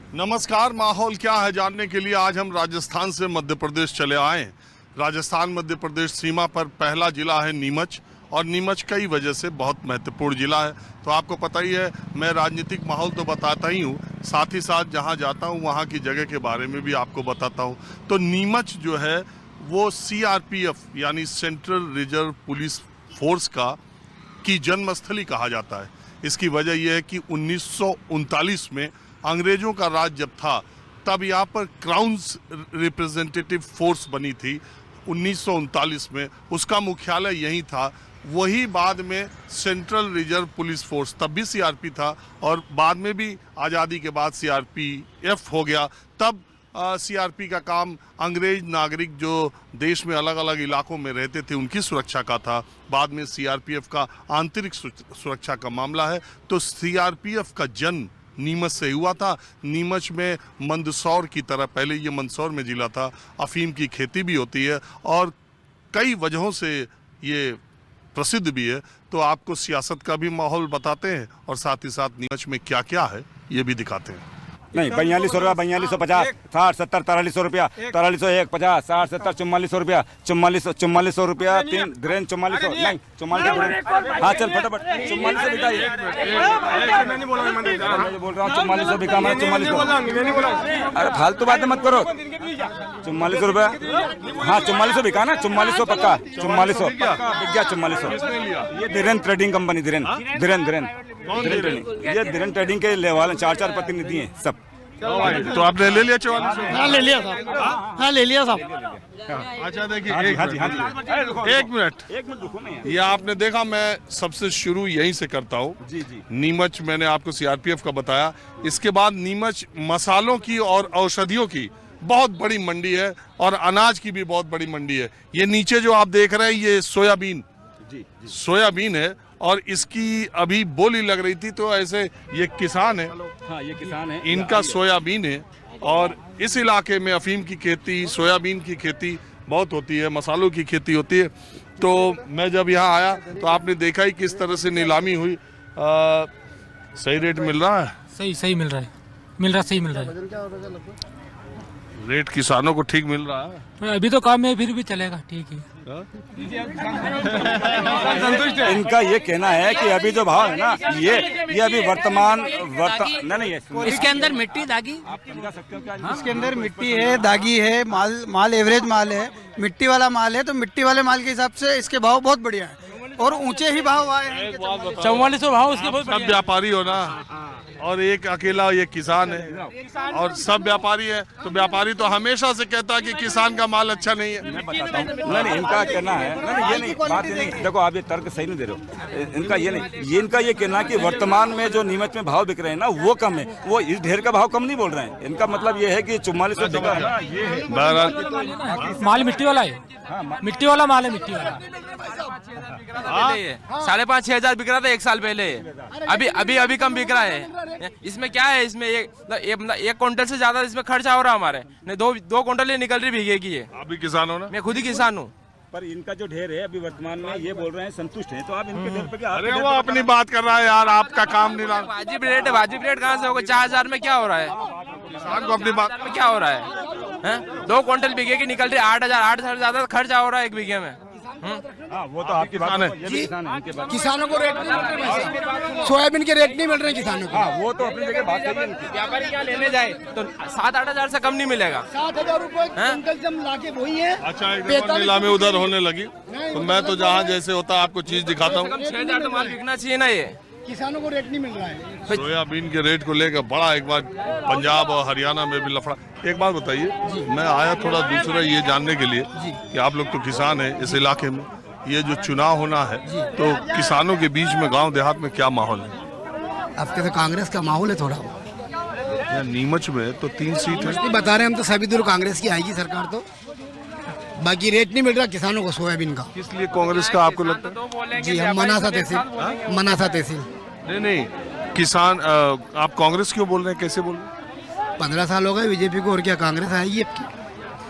नमस्कार। माहौल क्या है जानने के लिए आज हम राजस्थान से मध्य प्रदेश चले आए हैं। राजस्थान मध्य प्रदेश सीमा पर पहला जिला है नीमच, और नीमच कई वजह से बहुत महत्वपूर्ण जिला है। तो आपको पता ही है, मैं राजनीतिक माहौल तो बताता ही हूँ, साथ ही साथ जहाँ जाता हूँ वहाँ की जगह के बारे में भी आपको बताता हूँ। तो नीमच जो है वो CRPF यानी सेंट्रल रिजर्व पुलिस फोर्स की जन्मस्थली कहा जाता है। इसकी वजह यह है कि 1939 में अंग्रेजों का राज जब था तब यहाँ पर क्राउन्स रिप्रेजेंटेटिव फोर्स बनी थी 1939 में, उसका मुख्यालय यहीं था। वही बाद में सेंट्रल रिजर्व पुलिस फोर्स, तब भी CRP था और बाद में भी आज़ादी के बाद CRPF हो गया। तब CRP का काम अंग्रेज नागरिक जो देश में अलग अलग इलाकों में रहते थे उनकी सुरक्षा का था। बाद में CRPF का आंतरिक सुरक्षा का मामला है। तो CRPF का जन्म नीमच से हुआ था। नीमच में मंदसौर की तरह, पहले ये मंदसौर में जिला था, अफीम की खेती भी होती है और कई वजहों से ये प्रसिद्ध भी है। तो आपको सियासत का भी माहौल बताते हैं और साथ ही साथ नीमच में क्या क्या है ये भी दिखाते हैं। नहीं, 4200 रुपया, 4250, 60, 70, 4300 रुपया, 4301, 50, 60, 70, 4400 रुपया, 4400 रुपया, 3 ग्रेन 4400, नहीं 4400। हाँ चल फटाफट 4400 बिका ये। मैं बोल रहा हूँ 4400 बिका, मैं 4400। अरे फालतू बातें मत करो। 4400 रुपया, हाँ 4400 बिका ना, 4400 पक्का, 4400 बिक गया 4400। ये Dhiren trading company, Dhiren trading, ये धीरेन ट्रेडिंग के लेवाल 4 प्रतिनिधि हैं सब। तो आपने ले लिया 4400? हाँ ले लिया साहब, हाँ ले लिया साहब। अच्छा देखिए, एक मिनट, ये आपने देखा, मैं सबसे शुरू यहीं से करता हूँ। नीमच मैंने आपको CRPF का बताया। इसके बाद नीमच मसालों की और औषधियों की बहुत बड़ी मंडी है और अनाज की भी बहुत बड़ी मंडी है। ये नीचे जो आप देख रहे हैं ये सोयाबीन है और इसकी अभी बोली लग रही थी, तो ऐसे ये किसान है। हाँ ये किसान है, इनका सोयाबीन है और इस इलाके में अफीम की खेती, सोयाबीन की खेती बहुत होती है, मसालों की खेती होती है। तो मैं जब यहाँ आया तो आपने देखा ही किस तरह से नीलामी हुई। सही रेट मिल रहा है? सही मिल रहा है, सही मिल रहा है। रेट किसानों को ठीक मिल रहा है? अभी तो काम है, फिर भी चलेगा, ठीक है। इनका ये कहना है कि अभी जो भाव है ना, ये अभी वर्तमान नहीं, इसके अंदर मिट्टी दागी, आप समझा सकते हो क्या? इसके अंदर मिट्टी है, दागी है, माल एवरेज माल है, मिट्टी वाला माल है। तो मिट्टी वाले माल के हिसाब से इसके भाव बहुत बढ़िया है और ऊंचे ही भाव आए हैं। 4400 भाव उसके बहुत सब व्यापारी हो ना, और एक अकेला ये किसान है और सब व्यापारी है। तो व्यापारी तो हमेशा से कहता है कि किसान का माल अच्छा नहीं है। मैं बताता हूँ, नहीं इनका कहना है, नहीं ये नहीं बात नहीं। देखो आप ये तर्क सही नहीं दे रहे हो। इनका ये नहीं, ये इनका ये कहना है कि वर्तमान में जो नीमच में भाव बिक रहे हैं ना वो कम है, वो इस ढेर का भाव कम नहीं बोल रहे हैं। इनका मतलब ये है कि 4400 बिका है। माल मिट्टी वाला है, मिट्टी वाला माल है, मिट्टी वाला। 5,500-6,000 बिक रहा था 1 साल पहले, अभी कम बिक रहा है। इसमें क्या है, इसमें एक क्विंटल से ज्यादा इसमें खर्चा हो रहा है हमारे, नहीं 2 क्विंटल निकल रही भीगे की है। अभी किसान हो ना? मैं खुद ही किसान हूँ। पर इनका जो ढेर है अभी वर्तमान में ये बोल रहे हैं संतुष्ट हैं, तो आप इनके ढेर पे क्या? अरे वो अपनी बात कर रहा है यार, आपका काम नहीं रहा। वाजिब रेट है, वाजिब रेट कहाँ से होगा? 4,000 में क्या हो रहा है? किसान को अपनी बात में क्या हो रहा है? 2 क्विंटल भीगे की निकल रही 8,000 ज्यादा खर्चा हो रहा है 1 बीघे में। हाँ वो तो आपकी बात है, ये भी किसान है, इनके बात। किसानों को रेट नहीं मिल रहे, सोयाबीन के रेट नहीं मिल रहे किसानों को। हाँ वो तो अपनी जगह बात सही है। व्यापारी क्या लेने जाए तो 7-8 हजार से कम नहीं मिलेगा। 7,000 रुपए क्विंटल जब लाके वही है। अच्छा, एक नीलामी उधर होने लगी तो मैं तो जहाँ जैसे होता आपको चीज दिखाता हूँ। 6,000 तो माल बिकना चाहिए ना। ये किसानों को रेट नहीं मिल रहा है। सोयाबीन के रेट को लेकर बड़ा एक बार पंजाब और हरियाणा में भी लफड़ा। एक बात बताइए, मैं आया थोड़ा दूसरा ये जानने के लिए कि आप लोग तो किसान हैं इस इलाके में, ये जो चुनाव होना है तो किसानों के बीच में गांव देहात में क्या माहौल है? अब तो कांग्रेस का माहौल है थोड़ा। नीमच में तो 3 सीट है, बता रहे हम तो सभी दूर कांग्रेस की आएगी सरकार। तो बाकी रेट नहीं मिल रहा किसानों को सोयाबीन का। किस लिए कांग्रेस का आपको लगता है? जी हम मनासा तहसील। नहीं किसान, आप कांग्रेस क्यों बोल रहे हैं, कैसे बोल रहे हैं? 15 साल हो गए बीजेपी को, और क्या कांग्रेस आएगी अब की?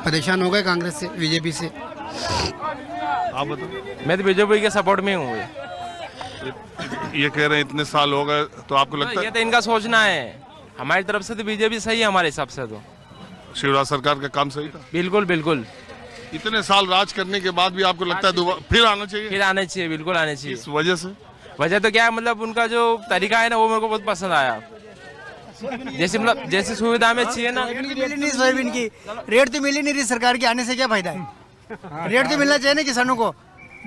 परेशान हो गए कांग्रेस से, बीजेपी से। आप बताओ। मैं तो बीजेपी के सपोर्ट में हूँ। ये कह रहे हैं इतने साल हो गए, तो आपको लगता है? ये तो इनका सोचना है, हमारी तरफ से तो बीजेपी सही है हमारे हिसाब से तो। शिवराज सरकार का काम सही था? बिल्कुल बिल्कुल। इतने साल राज करने के बाद भी आपको लगता है दोबारा फिर आना चाहिए? फिर आने चाहिए, बिल्कुल आने चाहिए। इस वजह से वजह तो क्या है, मतलब उनका जो तरीका है ना वो मेरे को बहुत पसंद आया। जैसे मतलब जैसी सुविधा में चाहिए ना। मिली नहीं सोयाबीन की रेट तो मिली नहीं रही, सरकार के आने से क्या फायदा है? रेट तो मिलना चाहिए ना किसानों को,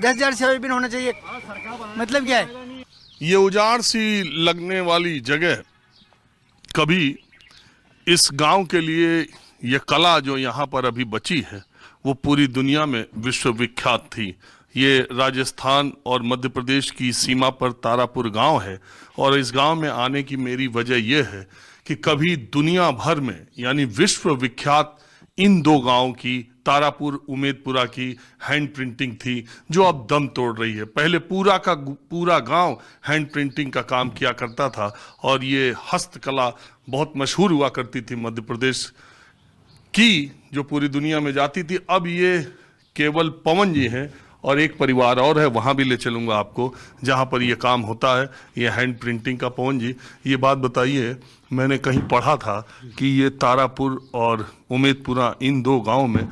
10,000 सोयाबीन होना चाहिए, मतलब क्या है? ये उजाड़ सी लगने वाली जगह कभी इस गांव के लिए ये कला जो यहाँ पर अभी बची है वो पूरी दुनिया में विश्वविख्यात थी। ये राजस्थान और मध्य प्रदेश की सीमा पर तारापुर गांव है और इस गांव में आने की मेरी वजह यह है कि कभी दुनिया भर में यानी विश्वविख्यात इन दो गांवों की, तारापुर उमेदपुरा की हैंड प्रिंटिंग थी जो अब दम तोड़ रही है। पहले पूरा का पूरा गांव हैंड प्रिंटिंग का काम किया करता था और ये हस्तकला बहुत मशहूर हुआ करती थी मध्य प्रदेश की, जो पूरी दुनिया में जाती थी। अब ये केवल पवन जी हैं और एक परिवार और है, वहाँ भी ले चलूँगा आपको जहाँ पर ये काम होता है, ये हैंड प्रिंटिंग का। पवन जी, ये बात बताइए, मैंने कहीं पढ़ा था कि ये तारापुर और उमेदपुरा इन दो गांव में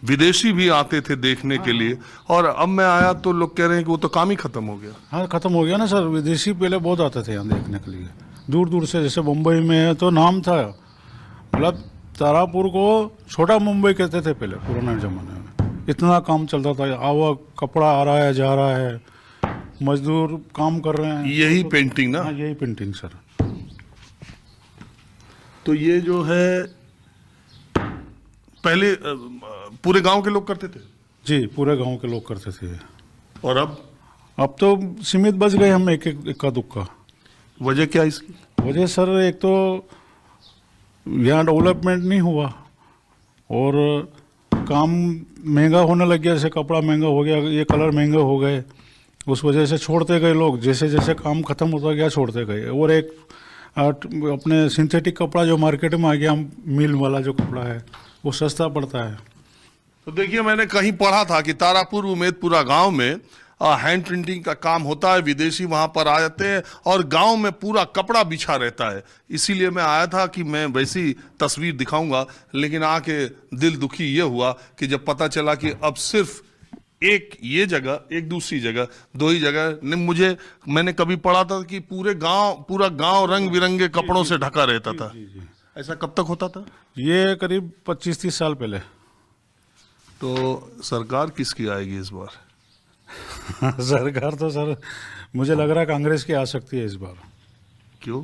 विदेशी भी आते थे देखने के लिए, और अब मैं आया तो लोग कह रहे हैं कि वो तो काम ही खत्म हो गया। हाँ, खत्म हो गया ना सर। विदेशी पहले बहुत आते थे यहाँ देखने के लिए, दूर दूर से। जैसे मुंबई में है तो नाम था, मतलब तारापुर को छोटा मुंबई कहते थे पहले पुराने जमाने में। इतना काम चलता था, आवा कपड़ा आ रहा है, जा रहा है, मजदूर काम कर रहे हैं। यही पेंटिंग ना? हाँ, यही पेंटिंग सर। तो ये जो है पहले पूरे गांव के लोग करते थे? जी, पूरे गांव के लोग करते थे। और अब तो सीमित बच गए हम, एक इक्का दुक्का। वजह क्या इसकी? वजह सर, एक तो यहाँ डेवलपमेंट नहीं हुआ और काम महंगा होने लग गया। जैसे कपड़ा महंगा हो गया, ये कलर महंगे हो गए, उस वजह से छोड़ते गए लोग। जैसे जैसे काम खत्म होता गया छोड़ते गए। और एक अपने सिंथेटिक कपड़ा जो मार्केट में आ गया, मिल वाला जो कपड़ा है वो सस्ता पड़ता है। तो देखिए, मैंने कहीं पढ़ा था कि तारापुर उमेदपुरा गांव में हैंड प्रिंटिंग का काम होता है, विदेशी वहां पर आ जाते हैं और गांव में पूरा कपड़ा बिछा रहता है। इसीलिए मैं आया था कि मैं वैसी तस्वीर दिखाऊंगा, लेकिन आके दिल दुखी ये हुआ कि जब पता चला कि अब सिर्फ एक ये जगह, एक दूसरी जगह, दो ही जगह। मैंने कभी पढ़ा था कि पूरा गांव रंग बिरंगे कपड़ों से ढका रहता था। ऐसा कब तक होता था? ये करीब 25-30 साल पहले। तो सरकार किसकी आएगी इस बार? सरकार तो सर मुझे लग रहा है कांग्रेस की आ सकती है इस बार। क्यों?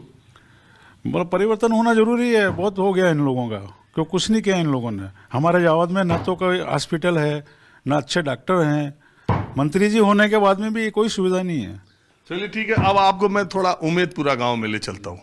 मतलब परिवर्तन होना जरूरी है। बहुत हो गया इन लोगों का, क्यों कुछ नहीं किया इन लोगों ने। हमारे जावद में ना तो कोई हॉस्पिटल है, ना अच्छे डॉक्टर हैं। मंत्री जी होने के बाद में भी कोई सुविधा नहीं है। चलिए ठीक है, अब आपको मैं थोड़ा उमेदपुरा गांव में ले चलता हूँ।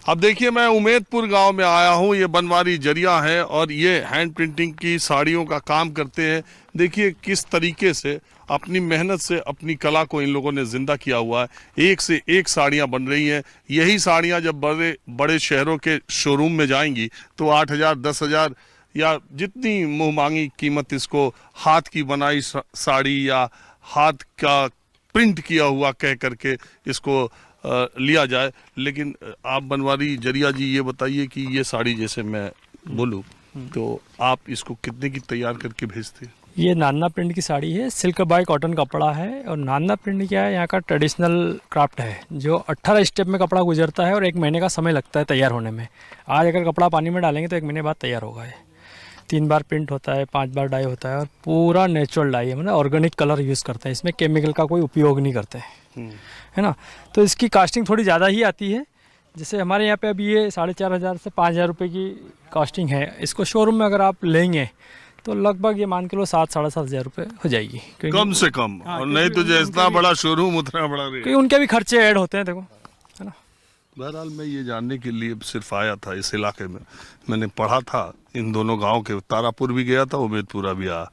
अब देखिए, मैं उमेदपुर गांव में आया हूँ। ये बनवारी जरिया है और ये हैंड प्रिंटिंग की साड़ियों का काम करते हैं। देखिए किस तरीके से अपनी मेहनत से अपनी कला को इन लोगों ने जिंदा किया हुआ है। एक से एक साड़ियाँ बन रही हैं। यही साड़ियाँ जब बड़े बड़े शहरों के शोरूम में जाएंगी तो 8,000 10,000 या जितनी मुँह मांगी कीमत इसको हाथ की बनाई साड़ी या हाथ का प्रिंट किया हुआ कह करके इसको लिया जाए। लेकिन आप बनवारी जरिया जी ये बताइए कि ये साड़ी जैसे मैं बोलूँ तो आप इसको कितने की तैयार करके भेजते हैं? ये नाना प्रिंट की साड़ी है, सिल्क बाय कॉटन कपड़ा है। और नाना प्रिंट क्या है, यहाँ का ट्रेडिशनल क्राफ्ट है जो 18 स्टेप में कपड़ा गुजरता है और 1 महीने का समय लगता है तैयार होने में। आज अगर कपड़ा पानी में डालेंगे तो 1 महीने बाद तैयार होगा। 3 बार प्रिंट होता है, 5 बार डाई होता है और पूरा नेचुरल डाई है, मतलब ऑर्गेनिक कलर यूज़ करते हैं। इसमें केमिकल का कोई उपयोग नहीं करते हैं, है ना। तो इसकी कास्टिंग थोड़ी ज़्यादा ही आती है। जैसे हमारे यहाँ पे अभी ये 4,500 से 5,000 रुपये की कास्टिंग है। इसको शोरूम में अगर आप लेंगे तो लगभग ये मान के लो 7-7,500 रुपये हो जाएगी कम से कम। और नहीं तो जितना बड़ा शोरूम उतना बड़ा रेट, क्योंकि उनके भी खर्चे ऐड होते हैं, देखो, है ना। बहरहाल मैं ये जानने के लिए सिर्फ आया था इस इलाके में। मैंने पढ़ा था इन दोनों गांव के, तारापुर भी गया था, उमेदपुरा भी आया,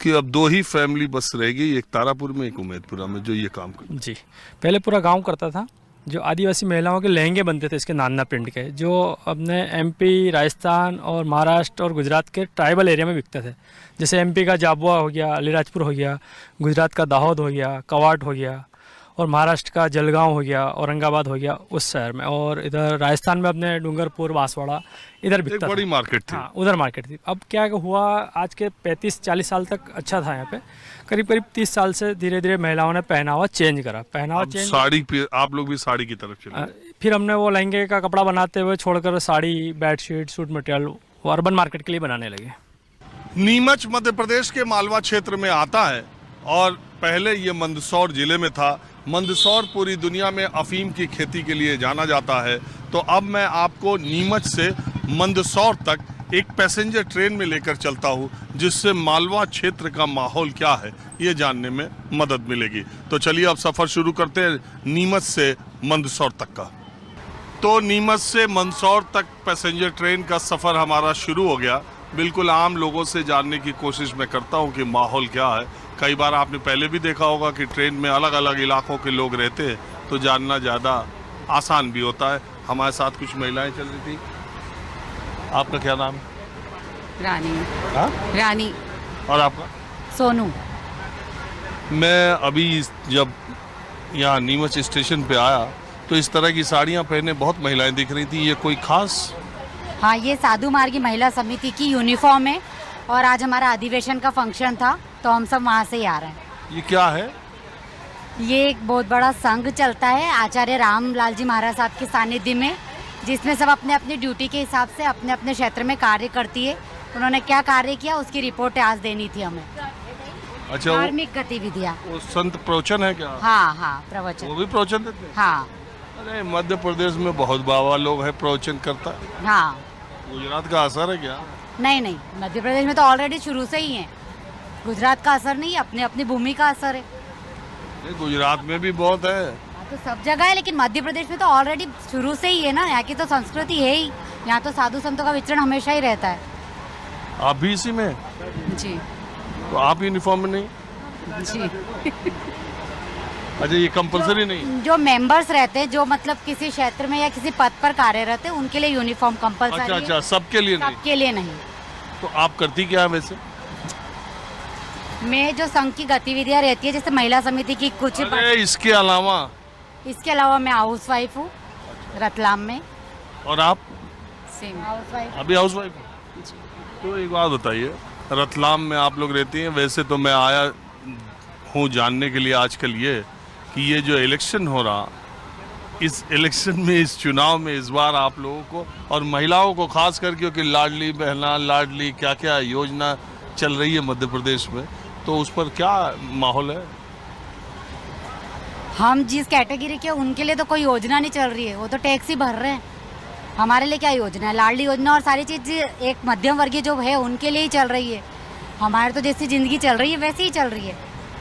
कि अब 2 ही फैमिली बस रहेगी, एक तारापुर में एक उमेदपुरा में, जो ये काम कर। जी, पहले पूरा गांव करता था। जो आदिवासी महिलाओं के लहंगे बनते थे इसके नाना प्रिंट के, जो अपने MP, राजस्थान और महाराष्ट्र और गुजरात के ट्राइबल एरिया में बिकते थे। जैसे MP का जाबुआ हो गया, अलीराजपुर हो गया, गुजरात का दाहोद हो गया, कवाट हो गया, और महाराष्ट्र का जलगांव हो गया, औरंगाबाद हो गया उस शहर में, और इधर राजस्थान में अपने डूंगरपुर, बांसवाड़ा इधर एक बिकता बड़ी था। मार्केट थी। हाँ, उधर मार्केट थी। अब क्या हुआ, आज के 35-40 साल तक अच्छा था यहाँ पे, करीब करीब 30 साल से धीरे धीरे महिलाओं ने पहनावा चेंज करा। पहनावा अब चेंज, साड़ी पे आप लोग भी साड़ी की तरफ चले। फिर हमने वो लहंगे का कपड़ा बनाते हुए छोड़कर साड़ी, बेडशीट, सूट मटेरियल वो अर्बन मार्केट के लिए बनाने लगे। नीमच मध्य प्रदेश के मालवा क्षेत्र में आता है और पहले ये मंदसौर जिले में था। मंदसौर पूरी दुनिया में अफीम की खेती के लिए जाना जाता है। तो अब मैं आपको नीमच से मंदसौर तक एक पैसेंजर ट्रेन में लेकर चलता हूँ, जिससे मालवा क्षेत्र का माहौल क्या है ये जानने में मदद मिलेगी। तो चलिए अब सफ़र शुरू करते हैं नीमच से मंदसौर तक का। तो नीमच से मंदसौर तक पैसेंजर ट्रेन का सफ़र हमारा शुरू हो गया। बिल्कुल आम लोगों से जानने की कोशिश मैं करता हूँ कि माहौल क्या है। कई बार आपने पहले भी देखा होगा कि ट्रेन में अलग अलग इलाकों के लोग रहते हैं, तो जानना ज़्यादा आसान भी होता है। हमारे साथ कुछ महिलाएं चल रही थी। आपका क्या नाम है? रानी। हाँ? रानी। और आपका? सोनू। मैं अभी जब यहाँ नीमच स्टेशन पे आया तो इस तरह की साड़ियाँ पहने बहुत महिलाएं दिख रही थी। ये कोई खास? हाँ, ये साधु मार्गी महिला समिति की यूनिफॉर्म है और आज हमारा अधिवेशन का फंक्शन था तो हम सब वहाँ से ही आ रहे हैं। ये क्या है? ये एक बहुत बड़ा संघ चलता है आचार्य रामलाल जी महाराज साहब के सानिध्य में, जिसमें सब अपने अपने ड्यूटी के हिसाब से अपने अपने क्षेत्र में कार्य करती है। उन्होंने क्या कार्य किया उसकी रिपोर्ट आज देनी थी हमें। अच्छा, धार्मिक गतिविधियाँ। वो संत प्रवचन है क्या? हाँ हाँ, वो प्रवचन। भी प्रवचन देते हैं? हाँ अरे मध्य प्रदेश में बहुत बाबा लोग हैं प्रवचन करता है। हाँ। गुजरात का असर है क्या? नहीं नहीं, मध्य प्रदेश में तो ऑलरेडी शुरू से ही है। गुजरात का असर नहीं, अपने अपनी भूमि का असर है। नहीं, गुजरात में भी बहुत है। तो सब जगह है, लेकिन मध्य प्रदेश में तो ऑलरेडी शुरू से ही है ना। यहाँ की तो संस्कृति है ही, यहाँ तो साधु संतों का विचरण हमेशा ही रहता है। आप भी इसी में? जी तो आप यूनिफॉर्म में नहीं? जी। अच्छा, ये कंपलसरी नहीं? जो मेंबर्स रहते हैं, जो मतलब किसी क्षेत्र में या किसी पद पर कार्यरत है, उनके लिए यूनिफॉर्म कंपलसरी अच्छा है। अच्छा, सबके लिए नहीं? सबके लिए नहीं। तो आप करती क्या है वैसे? मैं जो संघ की गतिविधियाँ रहती है, जैसे महिला समिति की कुछ, अरे इसके अलावा? इसके अलावा मैं हाउस वाइफ हूँ रतलाम में। और आप? Same house wife. अभी हाउस वाइफ? तो एक बात बताइए, रतलाम में आप लोग रहती हैं, वैसे तो मैं आया हूँ जानने के लिए आजकल ये कि ये जो इलेक्शन हो रहा, इस इलेक्शन में, इस चुनाव में इस बार आप लोगों को और महिलाओं को खास करके, क्योंकि लाडली बहना, लाडली क्या क्या योजना चल रही है मध्य प्रदेश में, तो उस पर क्या माहौल है? हम जिस कैटेगरी के उनके लिए तो कोई योजना नहीं चल रही है, वो तो टैक्स ही भर रहे हैं। हमारे लिए क्या योजना है? लाडली योजना और सारी चीज़ एक मध्यम वर्गीय जो है उनके लिए ही चल रही है। हमारे तो जैसी जिंदगी चल रही है वैसी ही चल रही है।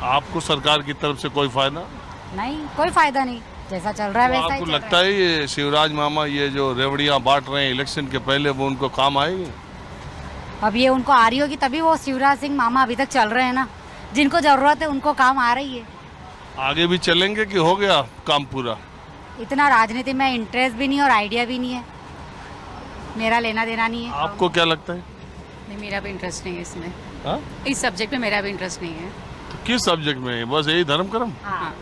आपको सरकार की तरफ से कोई फायदा नहीं, कोई फायदा नहीं, जैसा चल रहा है वैसा ही आपको चल लगता है ये शिवराज मामा ये जो रेवड़ियाँ बांट रहे हैं इलेक्शन के पहले, वो उनको काम आएगी? रहा है। अब ये उनको आ रही होगी तभी वो शिवराज सिंह मामा अभी तक चल रहे हैं ना। जिनको जरूरत है उनको काम आ रही है। आगे भी चलेंगे कि हो गया काम पूरा? इतना राजनीति में इंटरेस्ट भी नहीं और आइडिया भी नहीं है, मेरा लेना देना नहीं है। आपको क्या लगता है? नहीं, मेरा भी इंटरेस्ट नहीं है इसमें। हाँ? इस सब्जेक्ट में मेरा भी इंटरेस्ट नहीं है। तो किस सब्जेक्ट में है? बस यही धर्म कर्म? हाँ।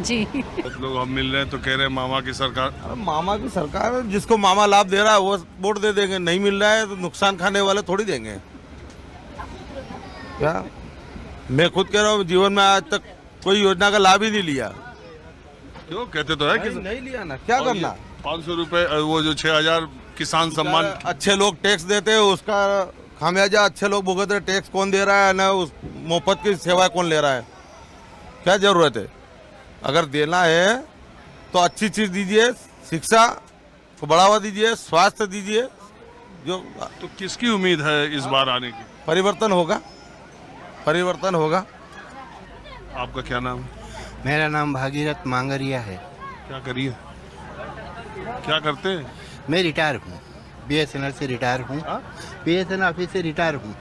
जी। कुछ लोग हम मिल रहे हैं तो कह रहे हैं मामा की सरकार। मामा की सरकार, जिसको मामा लाभ दे रहा है वो वोट दे देंगे, नहीं मिल रहा है तो नुकसान खाने वाले थोड़ी देंगे। क्या मैं खुद कह रहा हूँ, जीवन में आज तक कोई योजना का लाभ ही नहीं लिया। क्यों कहते तो है कि नहीं लिया ना, क्या करना। 500 रुपए, वो जो 6000 किसान सम्मान, अच्छे लोग टैक्स देते हैं, उसका खामियाजा अच्छे लोग भुगत रहे। टैक्स कौन दे रहा है ना, उस मुफ्त की सेवा कौन ले रहा है? क्या जरूरत है? अगर देना है तो अच्छी चीज दीजिए, शिक्षा को बढ़ावा दीजिए, स्वास्थ्य दीजिए। जो तो किसकी उम्मीद है इस बार आने की? परिवर्तन होगा, परिवर्तन होगा। आपका क्या नाम है? मेरा नाम भागीरथ मांगरिया है। क्या करिए, क्या करते हैं? मैं रिटायर हूँ, BSNL से रिटायर हूँ। BSNL ऑफिस से रिटायर हूँ।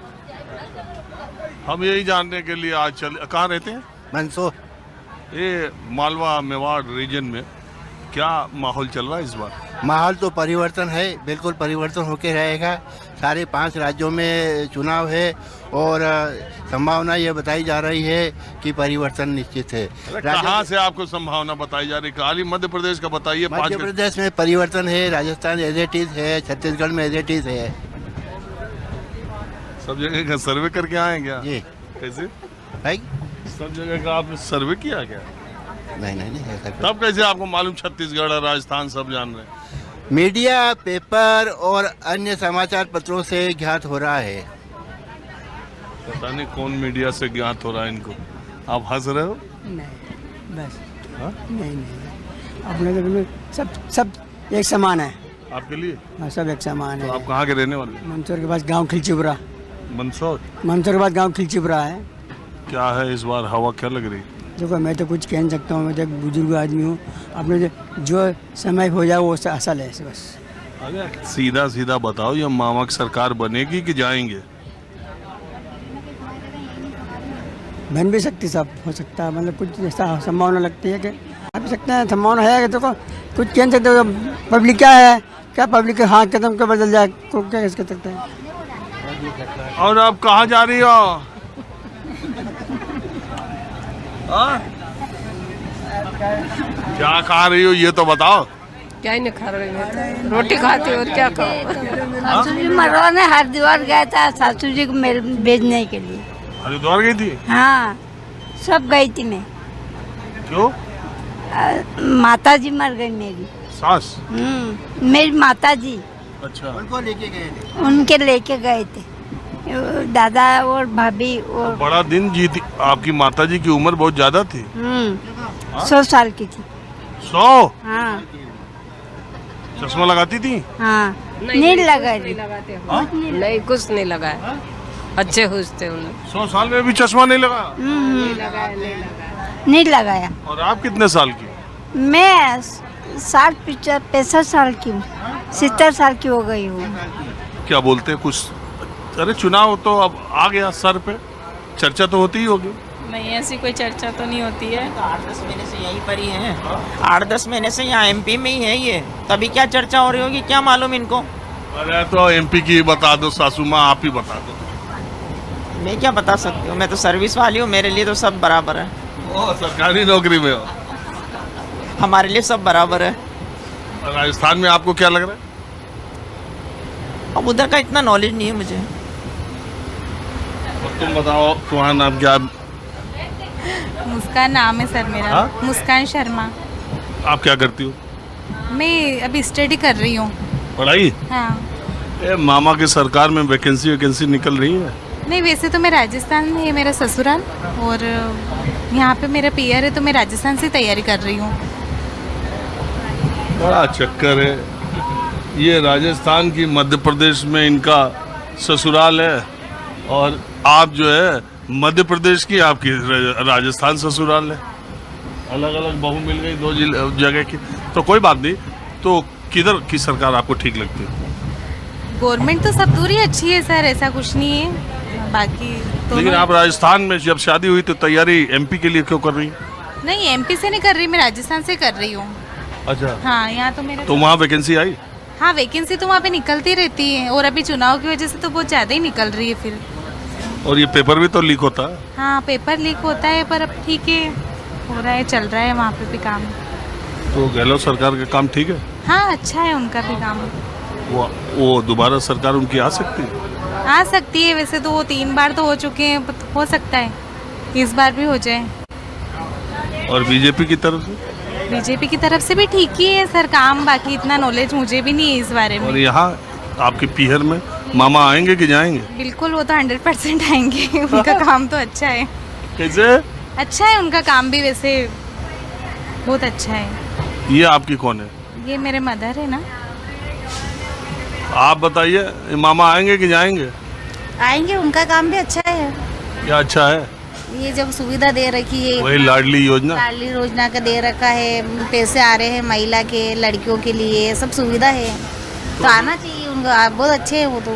हम यही जानने के लिए आज कहाँ रहते हैं? मंदसौर। ये मालवा मेवाड़ रीजन में क्या माहौल चल रहा है इस बार? माहौल तो परिवर्तन है, बिल्कुल परिवर्तन होके रहेगा। सारे 5 राज्यों में चुनाव है और संभावना ये बताई जा रही है कि परिवर्तन निश्चित है। कहाँ से आपको संभावना बताई जा रही है? खाली मध्य प्रदेश का बताइए। मध्य प्रदेश में परिवर्तन है, राजस्थान एज इट इज है, छत्तीसगढ़ में एज इट इज है। सब जगह का सर्वे करके आए क्या? जी। कैसे? है? सब जगह का आपने सर्वे किया क्या? नहीं ऐसा तब कैसे आपको मालूम छत्तीसगढ़ और राजस्थान सब जान रहे हैं? मीडिया, पेपर और अन्य समाचार पत्रों से ज्ञात हो रहा है। पता नहीं कौन मीडिया से ज्ञात हो रहा है इनको। आप हंस रहे हो? नहीं बस। हाँ? नहीं अपने घर में सब एक समान है। आपके लिए? हाँ, सब एक समान है। तो आप कहाँ के रहने वाले? मंदसौर के पास गांव खिलचिपुरा। मंदसौर के बाद गांव खिलचिपुरा है। क्या है इस बार हवा क्या लग रही? देखो मैं तो कुछ कह नहीं सकता हूँ, मैं तो एक बुजुर्ग आदमी हूँ। अपने जो समय हो जाए वो असल है बस। अरे सीधा सीधा बताओ, ये मामा की सरकार बनेगी कि जाएंगे? बन भी सकती, सब हो सकता है, मतलब कुछ ऐसा संभावना लगती है कि आ भी सकते हैं, संभावना है कि देखो कुछ कह नहीं सकते। पब्लिक क्या है, क्या पब्लिक के हाथ कदम के बदल जाए, को क्या कह सकते हैं। और आप कहाँ जा रही हो? क्या खा रही हो ये तो बताओ। क्या ही नहीं खा रही है, रोटी खाती और क्या खाओ। सासू जी मरवाने हरिद्वार गया था सासू जी को भेजने के लिए। हरिद्वार गई थी? हाँ सब गई थी मैं। क्यों? माता जी मर गई मेरी। सास? मेरी माता जी। अच्छा। उनको लेके गए थे? उनके लेके गए थे दादा और भाभी। और बड़ा दिन जीती आपकी माता जी की उम्र बहुत ज्यादा थी। 100 साल की थी। 100? हाँ। चश्मा लगाती थी? हाँ नहीं लगाए नहीं कुछ नहीं लगाया, अच्छे हुश थे उन्हें। 100 साल में भी चश्मा नहीं लगा? नहीं लगाया। और आप कितने साल की? मैं 65 साल की हूँ, 70 साल की हो गई हूँ। क्या बोलते हैं कुछ? अरे चुनाव तो अब आ गया सर पे, चर्चा तो होती ही होगी। नहीं ऐसी कोई चर्चा तो नहीं होती है। 8-10 महीने से यहीं पर ही है, 8-10 महीने से यहाँ एमपी में ही है ये, तभी क्या चर्चा हो रही होगी, क्या मालूम इनको। अरे तो एमपी की बता दो सासू माँ, आप ही बता दो। मैं क्या बता सकती हूँ, मैं तो सर्विस वाली हूँ, मेरे लिए तो सब बराबर है। ओ सरकारी नौकरी में हो? हमारे लिए सब बराबर है। राजस्थान में आपको क्या लग रहा है? अब उधर का इतना नॉलेज नहीं है मुझे। और तुम बताओ तुम्हारा नाम क्या? मुस्कान नाम है सर मेरा। हाँ? मुस्कान शर्मा। आप क्या करती हो? मैं अभी स्टडी कर रही हूँ। पढ़ाई? हाँ। मामा की सरकार में वैकेंसी निकल रही है? नहीं वैसे तो मैं राजस्थान में है मेरा ससुराल, और यहाँ पे मेरा पीआर है, तो मैं राजस्थान से तैयारी कर रही हूँ। बड़ा चक्कर है ये, राजस्थान की मध्य प्रदेश में इनका ससुराल है और आप जो है मध्य प्रदेश की, आपकी राजस्थान ससुराल है। अलग अलग बहू मिल गई दो जगह की, तो कोई बात नहीं। तो किधर की सरकार आपको ठीक लगती है? गवर्नमेंट तो सब दूर ही अच्छी है सर, ऐसा कुछ नहीं है, बाकी तो लेकिन आप राजस्थान में जब शादी हुई तो तैयारी एमपी के लिए क्यों कर रही? नहीं एमपी से नहीं कर रही, मैं राजस्थान से कर रही हूँ। अच्छा। हाँ यहाँ तो मेरा तो वहाँ वैकेंसी आई? हाँ वैकेंसी तो वहाँ पे निकलती रहती है, और अभी चुनाव की वजह से तो बहुत ज़्यादा ही निकल रही है फिर। और ये पेपर भी तो लीक होता है? हाँ पेपर लीक होता है, पर अब ठीक है, हो रहा है, चल रहा है वहाँ पे भी काम। तो गहलोत सरकार का काम ठीक है? हाँ अच्छा है उनका भी काम। वो दोबारा सरकार उनकी आ सकती है? आ सकती है, वैसे तो वो 3 बार तो हो चुके हैं, हो सकता है इस बार भी हो जाए। और बीजेपी की तरफ से? बीजेपी की तरफ से भी ठीक ही है सर काम, बाकी इतना नॉलेज मुझे भी नहीं है इस बारे में। और यहाँ आपके पीहर में मामा आएंगे कि जाएंगे? बिल्कुल वो तो 100% आएंगे। उनका काम तो अच्छा है। कैसे? अच्छा है उनका काम भी, वैसे बहुत अच्छा है। ये आपकी कौन है? ये मेरे मदर है ना। आप बताइए मामा आएंगे कि जाएंगे? आएंगे, उनका काम भी अच्छा है। क्या अच्छा है? ये जब सुविधा दे रखी है, वही लाडली योजना? लाडली योजना का दे रखा है, पैसे आ रहे हैं महिला के, लड़कियों के लिए सब सुविधा है, तो आना चाहिए उनका। आप बहुत अच्छे हैं वो तो।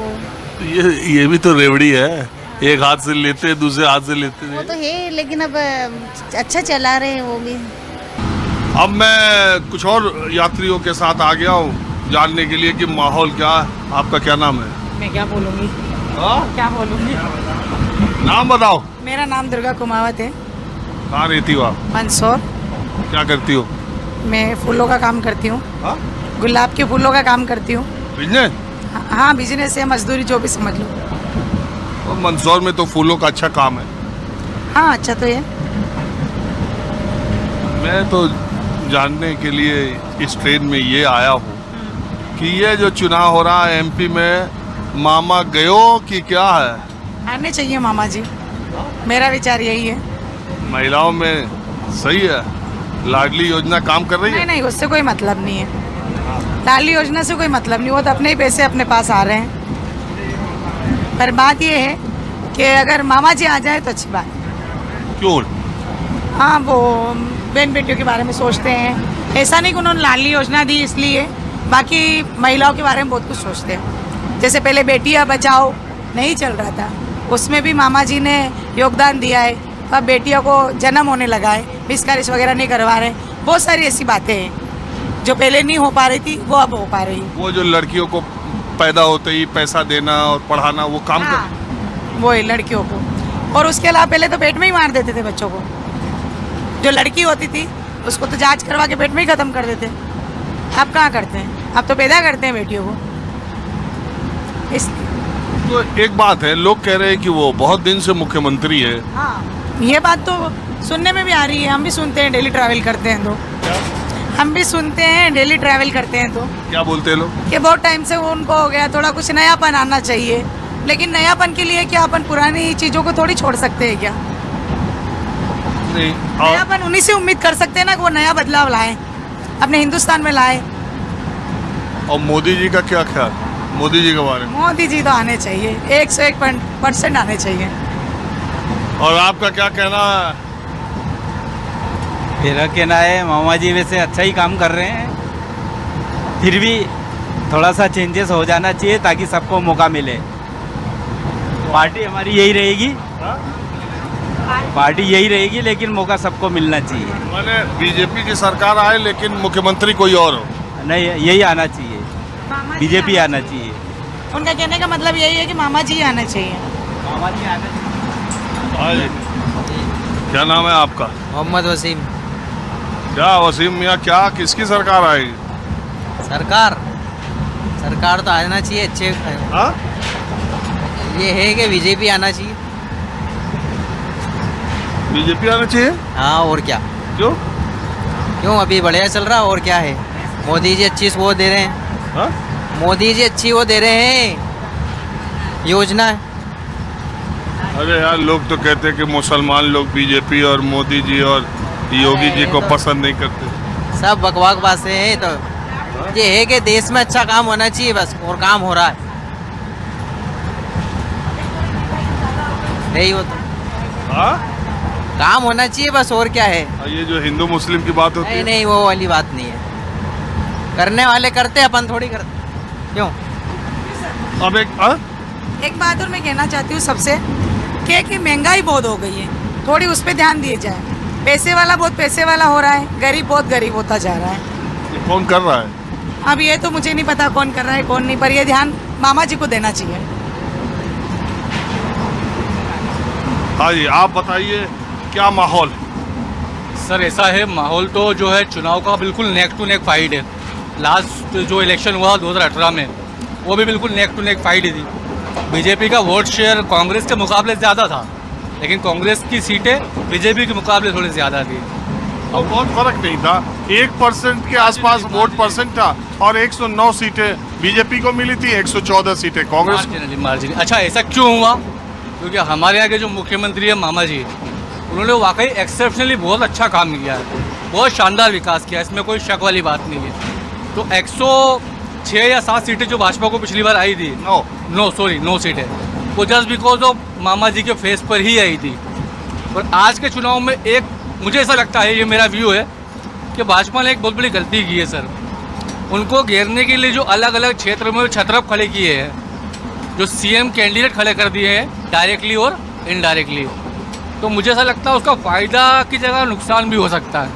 ये भी तो रेवड़ी है, एक हाथ से लेते दूसरे हाथ से लेते। वो तो है, लेकिन अब अच्छा चला रहे हैं वो भी। अब मैं कुछ और यात्रियों के साथ आ गया हूँ जानने के लिए कि माहौल क्या है। आपका क्या नाम है? मैं क्या बोलूँगी, क्या बोलूँगी? नाम बताओ। मेरा नाम दुर्गा कुमावत है। कहाँ रहती हो आप? मंदसौर। क्या करती हो? मैं फूलों का काम करती हूँ, गुलाब के फूलों का काम करती हूँ। बिजनेस? हाँ, बिजनेस है, मजदूरी जो भी समझ लो। और मंदसौर में तो फूलों का अच्छा काम है। हाँ, अच्छा तो है। मैं तो जानने के लिए इस ट्रेन में ये आया हूँ कि ये जो चुनाव हो रहा है एमपी में, मामा गयो कि क्या है? आने चाहिए मामा जी, मेरा विचार यही है। महिलाओं में सही है, लाडली योजना काम कर रही है? नहीं, उससे कोई मतलब नहीं है। लाडली योजना से कोई मतलब नहीं, वो तो अपने ही पैसे अपने पास आ रहे हैं। पर बात ये है कि अगर मामा जी आ जाए तो अच्छी बात है। क्यों? हाँ, वो बहन बेटियों के बारे में सोचते हैं। ऐसा नहीं कि उन्होंने लाडली योजना दी इसलिए, बाकी महिलाओं के बारे में बहुत कुछ सोचते हैं। जैसे पहले बेटियां बचाओ नहीं चल रहा था, उसमें भी मामा जी ने योगदान दिया है। अब बेटियों को जन्म होने लगा है, मिसकैरेज वगैरह नहीं करवा रहे। बहुत सारी ऐसी बातें हैं जो पहले नहीं हो पा रही थी, वो अब हो पा रही है। वो जो लड़कियों को पैदा होते ही पैसा देना और पढ़ाना, वो काम हाँ, वो है लड़कियों को। और उसके अलावा पहले तो पेट में ही मार देते थे बच्चों को। जो लड़की होती थी उसको तो जांच करवा के पेट में ही खत्म कर देते। अब कहाँ करते हैं, अब तो पैदा करते हैं बेटियों को। तो एक बात है, लोग कह रहे हैं कि वो बहुत दिन से मुख्यमंत्री है। हाँ, ये बात तो सुनने में भी आ रही है। हम भी सुनते हैं, डेली ट्रैवल करते हैं तो। हम भी सुनते हैं, डेली ट्रैवल करते हैं तो। क्या बोलते हैं लोग? कि बहुत टाइम से वो उनको हो गया, थोड़ा कुछ नयापन आना चाहिए। लेकिन नयापन के लिए क्या अपन पुरानी चीज़ों को थोड़ी छोड़ सकते हैं क्या? नहीं। नयापन उन्हीं से उम्मीद कर सकते हैं ना कि वो नया बदलाव लाए, अपने हिंदुस्तान में लाए। और मोदी जी का क्या ख्याल, मोदी जी के बारे में? मोदी जी तो आने चाहिए, 101% आने चाहिए। और आपका क्या कहना है? मेरा कहना है मामा जी वैसे अच्छा ही काम कर रहे हैं, फिर भी थोड़ा सा चेंजेस हो जाना चाहिए ताकि सबको मौका मिले। पार्टी हमारी यही रहेगी, पार्टी यही रहेगी, लेकिन मौका सबको मिलना चाहिए। माने बीजेपी की सरकार आए लेकिन मुख्यमंत्री कोई और हो? नहीं, यही आना चाहिए, बीजेपी आना चाहिए। उनका कहने का मतलब यही है कि मामा जी आना चाहिए। मामा जी आना चाहिए। हाँ जी। क्या नाम है आपका? मोहम्मद वसीम। क्या वसीम मियाँ, क्या किसकी सरकार आएगी? सरकार तो आना चाहिए अच्छे। हाँ? ये है कि बीजेपी आना चाहिए। बीजेपी आना चाहिए? हाँ, और क्या? क्यों अभी बढ़िया चल रहा, और क्या है। मोदी जी अच्छी वो दे रहे हैं। हाँ? मोदी जी अच्छी वो दे रहे हैं योजना है। अरे यार, लोग तो कहते हैं कि मुसलमान लोग बीजेपी और मोदी जी और योगी जी को पसंद नहीं करते। सब बकवास बातें हैं। तो ये है कि देश में अच्छा काम होना चाहिए बस, और काम हो रहा है नहीं। वो तो काम होना चाहिए बस, और क्या है। ये जो हिंदू मुस्लिम की बात होती है, नहीं, वो वाली बात नहीं है। करने वाले करते, अपन थोड़ी करते। क्यों? अब एक बात और मैं कहना चाहती हूँ सबसे कि महंगाई बहुत हो गई है, थोड़ी उस पर ध्यान दिए जाए। पैसे वाला बहुत पैसे वाला हो रहा है, गरीब बहुत गरीब होता जा रहा है। ये कौन कर रहा है? अब ये तो मुझे नहीं पता कौन कर रहा है कौन नहीं, पर ये ध्यान मामा जी को देना चाहिए। हाँ जी, आप बताइए क्या माहौल? सर ऐसा है, माहौल तो जो है चुनाव का बिल्कुल नेक टू नेक फाइट है। लास्ट जो इलेक्शन हुआ 2018 में, वो भी बिल्कुल नेक टू नेक फाइट ही थी। बीजेपी का वोट शेयर कांग्रेस के मुकाबले ज़्यादा था, लेकिन कांग्रेस की सीटें बीजेपी के मुकाबले थोड़ी ज़्यादा थी। अब बहुत फर्क नहीं था, 1% के आसपास वोट परसेंट था और 109 सीटें बीजेपी को मिली थी, 114 सीटें कांग्रेस को। मार्जिन। अच्छा, ऐसा क्यों हुआ? क्योंकि हमारे यहाँ के जो मुख्यमंत्री है मामा जी, उन्होंने वाकई एक्सेप्शनली बहुत अच्छा काम किया है, बहुत शानदार विकास किया है, इसमें कोई शक वाली बात नहीं है। तो 106 या 7 सीटें जो भाजपा को पिछली बार आई थी, 9 सीटें, वो जस्ट बिकॉज ऑफ मामा जी के फेस पर ही आई थी। और आज के चुनाव में एक मुझे ऐसा लगता है, ये मेरा व्यू है, कि भाजपा ने एक बहुत बड़ी गलती की है सर। उनको घेरने के लिए जो अलग अलग क्षेत्र में छतरप खड़े किए हैं, जो सीएम कैंडिडेट खड़े कर दिए हैं डायरेक्टली और इनडायरेक्टली, तो मुझे ऐसा लगता है उसका फ़ायदा की जगह नुकसान भी हो सकता है।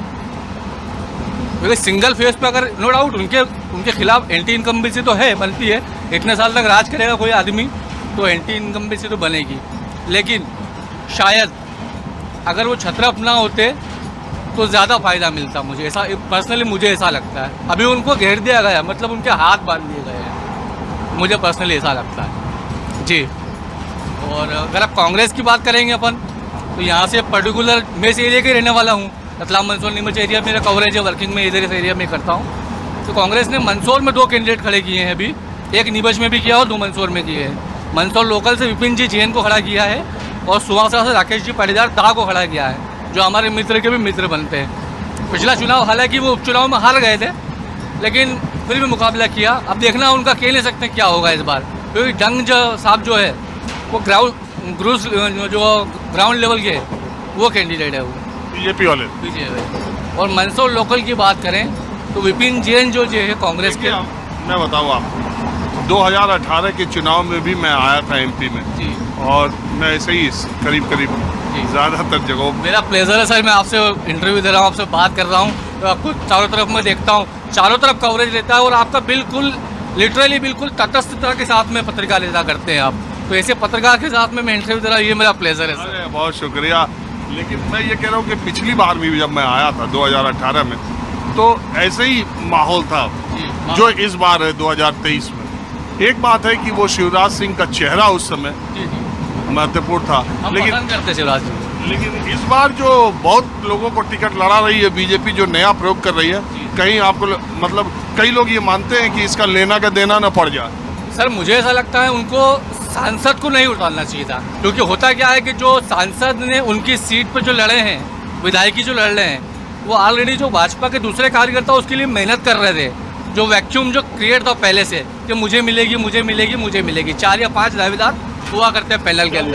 क्योंकि सिंगल फेस पे अगर नो डाउट उनके खिलाफ एंटी इनकम्बेंसी तो है, बनती है। इतने साल तक राज करेगा कोई आदमी तो एंटी इनकम्बेंसी तो बनेगी, लेकिन शायद अगर वो छतरप ना होते तो ज़्यादा फ़ायदा मिलता। मुझे ऐसा पर्सनली मुझे ऐसा लगता है। अभी उनको घेर दिया गया, मतलब उनके हाथ बांध दिए गए हैं, मुझे पर्सनली ऐसा लगता है जी। और अगर आप कांग्रेस की बात करेंगे अपन, तो यहाँ से पर्टिकुलर मैं इस एरिया के रहने वाला हूँ, रतलाम मंदसौर नीमच एरिया मेरा कवरेज है, वर्किंग में इधर इस एरिया में करता हूँ। तो कांग्रेस ने मंदसौर में 2 कैंडिडेट खड़े किए हैं अभी, एक नीमच में भी किया और 2 मंदसौर में किए हैं। मंदसौर लोकल से विपिन जी जैन को खड़ा किया है और सुहासा से राकेश जी पाटीदार दाह को खड़ा किया है, जो हमारे मित्र के भी मित्र बनते हैं। पिछला चुनाव हालांकि वो उपचुनाव में हार गए थे, लेकिन फिर भी मुकाबला किया। अब देखना उनका कह नहीं सकते क्या होगा इस बार, क्योंकि जंग साहब जो है वो ग्राउंड लेवल के वो कैंडिडेट है, वो बीजेपी वाले। और मंदसौर लोकल की बात करें तो विपिन जैन जो है कांग्रेस के। मैं बताऊँ आपको, 2018 के चुनाव में भी मैं आया था एमपी में जी, और मैं ऐसे ही करीब ज़्यादातर जगहों। मेरा प्लेजर है सर, मैं आपसे इंटरव्यू दे रहा हूँ, आपसे बात कर रहा हूँ, तो आपको चारों तरफ मैं देखता हूँ, चारों तरफ कवरेज लेता है और आपका बिल्कुल लिटरली बिल्कुल तटस्थता के साथ में पत्रकार लेता करते हैं आप। तो ऐसे पत्रकार के साथ में मैं इंटरव्यू दे रहा हूँ, ये मेरा प्लेजर है सर। बहुत शुक्रिया। लेकिन मैं ये कह रहा हूँ कि पिछली बार भी जब मैं आया था 2018 में, तो ऐसे ही माहौल था जो इस बार है 2023 में। एक बात है कि वो शिवराज सिंह का चेहरा उस समय महत्वपूर्ण था, लेकिन इस बार जो बहुत लोगों को टिकट लड़ा रही है बीजेपी, जो नया प्रयोग कर रही है, कहीं आपको मतलब कई लोग ये मानते हैं कि इसका लेना का देना न पड़ जाए। सर मुझे ऐसा लगता है उनको सांसद को नहीं उतारना चाहिए था, क्योंकि होता क्या है कि जो सांसद ने उनकी सीट पर जो लड़े हैं, विधायकी जो लड़ रहे हैं, वो ऑलरेडी जो भाजपा के दूसरे कार्यकर्ता उसके लिए मेहनत कर रहे थे। जो वैक्यूम जो क्रिएट था पहले से कि मुझे मिलेगी 4 या 5 दावेदार हुआ करते हैं पैनल के अंदर।